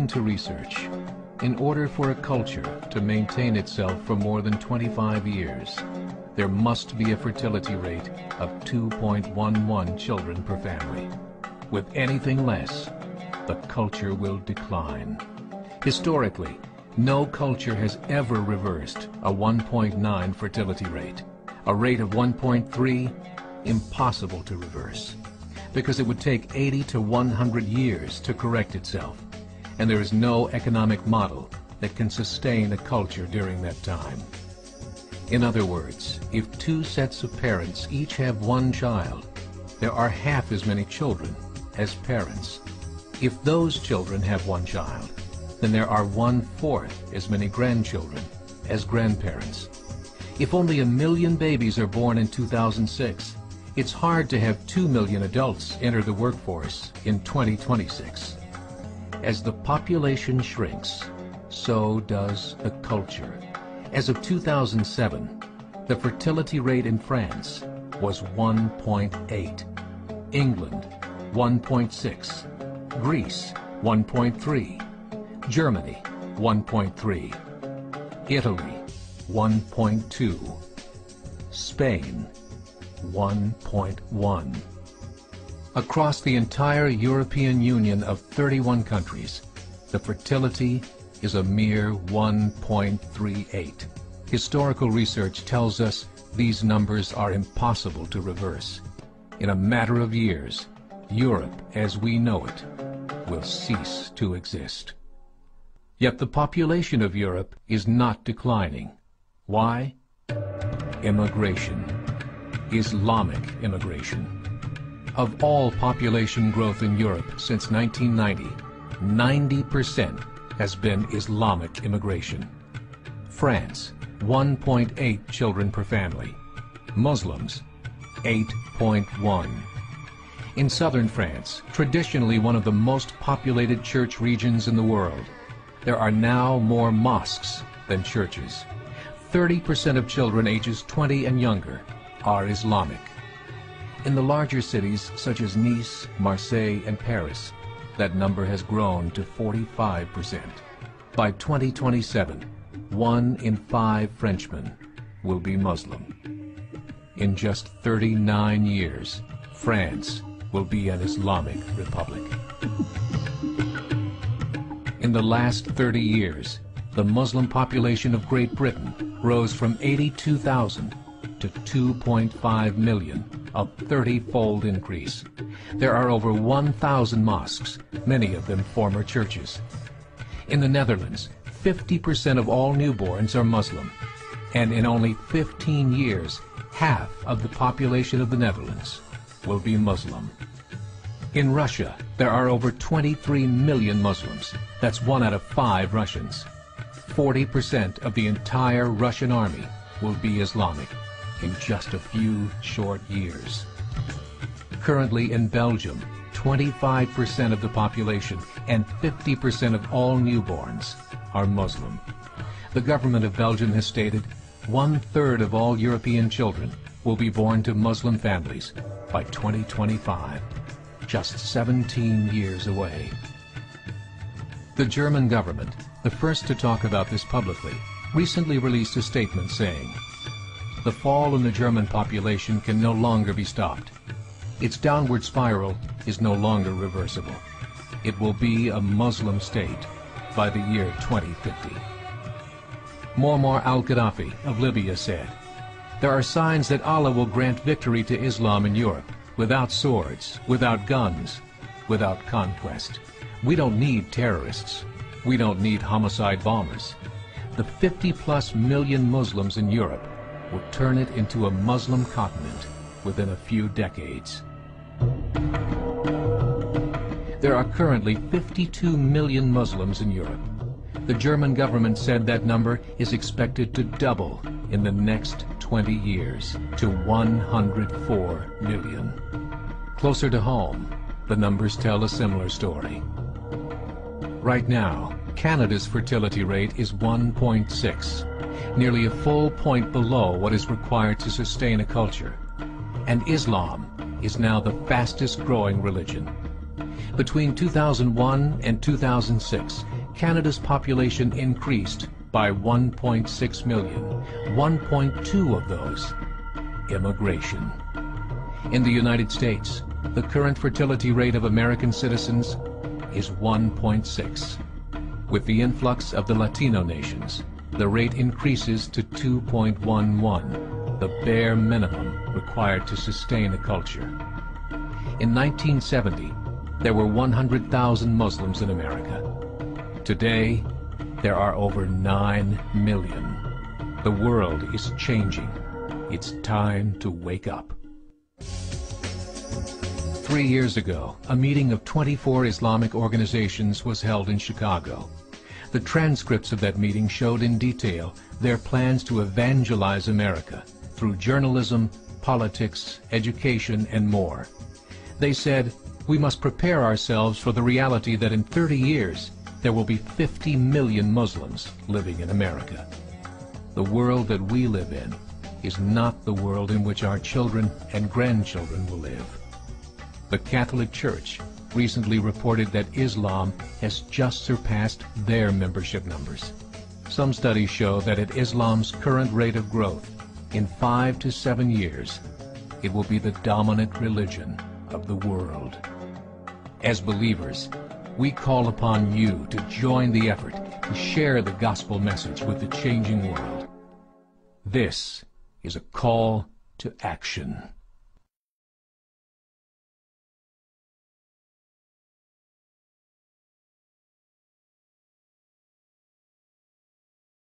According to research, in order for a culture to maintain itself for more than 25 years, there must be a fertility rate of 2.11 children per family. With anything less, the culture will decline. Historically, no culture has ever reversed a 1.9 fertility rate. A rate of 1.3, impossible to reverse, because it would take 80 to 100 years to correct itself, and there is no economic model that can sustain a culture during that time. In other words, if two sets of parents each have one child, there are half as many children as parents. If those children have one child, then there are 1/4 as many grandchildren as grandparents. If only 1 million babies are born in 2006, it's hard to have 2 million adults enter the workforce in 2026. As the population shrinks, so does the culture. As of 2007, the fertility rate in France was 1.8, England 1.6, Greece 1.3, Germany 1.3, Italy 1.2, Spain 1.1. Across the entire European Union of 31 countries, the fertility is a mere 1.38. Historical research tells us these numbers are impossible to reverse. In a matter of years, Europe as we know it will cease to exist. Yet the population of Europe is not declining. Why? Immigration. Islamic immigration. Of all population growth in Europe since 1990, 90% has been Islamic immigration. France, 1.8 children per family. Muslims, 8.1. In southern France, traditionally one of the most populated church regions in the world, there are now more mosques than churches. 30% of children ages 20 and younger are Islamic. In the larger cities such as Nice, Marseille, and Paris, that number has grown to 45%. By 2027, 1 in 5 Frenchmen will be Muslim. In just 39 years, France will be an Islamic republic. In the last 30 years, the Muslim population of Great Britain rose from 82,000 to 2.5 million, a 30-fold increase. There are over 1,000 mosques, many of them former churches. In the Netherlands, 50% of all newborns are Muslim, and in only 15 years, half of the population of the Netherlands will be Muslim. In Russia, there are over 23 million Muslims. That's 1 out of 5 Russians. 40% of the entire Russian army will be Islamic in just a few short years. Currently in Belgium, 25% of the population and 50% of all newborns are Muslim. The government of Belgium has stated 1/3 of all European children will be born to Muslim families by 2025, just 17 years away. The German government, the first to talk about this publicly, recently released a statement saying, "The fall in the German population can no longer be stopped. Its downward spiral is no longer reversible. It will be a Muslim state by the year 2050. Muammar al-Gaddafi of Libya said, "There are signs that Allah will grant victory to Islam in Europe, without swords, without guns, without conquest. We don't need terrorists. We don't need homicide bombers. The 50+ million Muslims in Europe will turn it into a Muslim continent within a few decades." There are currently 52 million Muslims in Europe. The German government said that number is expected to double in the next 20 years to 104 million. Closer to home, the numbers tell a similar story. Right now, Canada's fertility rate is 1.6, nearly a full point below what is required to sustain a culture. And Islam is now the fastest growing religion. Between 2001 and 2006, Canada's population increased by 1.6 million, 1.2 of those immigration. In the United States, the current fertility rate of American citizens is 1.6. With the influx of the Latino nations, the rate increases to 2.11, the bare minimum required to sustain a culture. In 1970, there were 100,000 Muslims in America. Today, there are over 9 million. The world is changing. It's time to wake up. 3 years ago, a meeting of 24 Islamic organizations was held in Chicago. The transcripts of that meeting showed in detail their plans to evangelize America through journalism, politics, education, and more. They said, we must prepare ourselves for the reality that in 30 years, there will be 50 million Muslims living in America. The world that we live in is not the world in which our children and grandchildren will live. The Catholic Church recently reported that Islam has just surpassed their membership numbers. Some studies show that at Islam's current rate of growth, in 5 to 7 years, it will be the dominant religion of the world. As believers, we call upon you to join the effort to share the gospel message with the changing world. This is a call to action.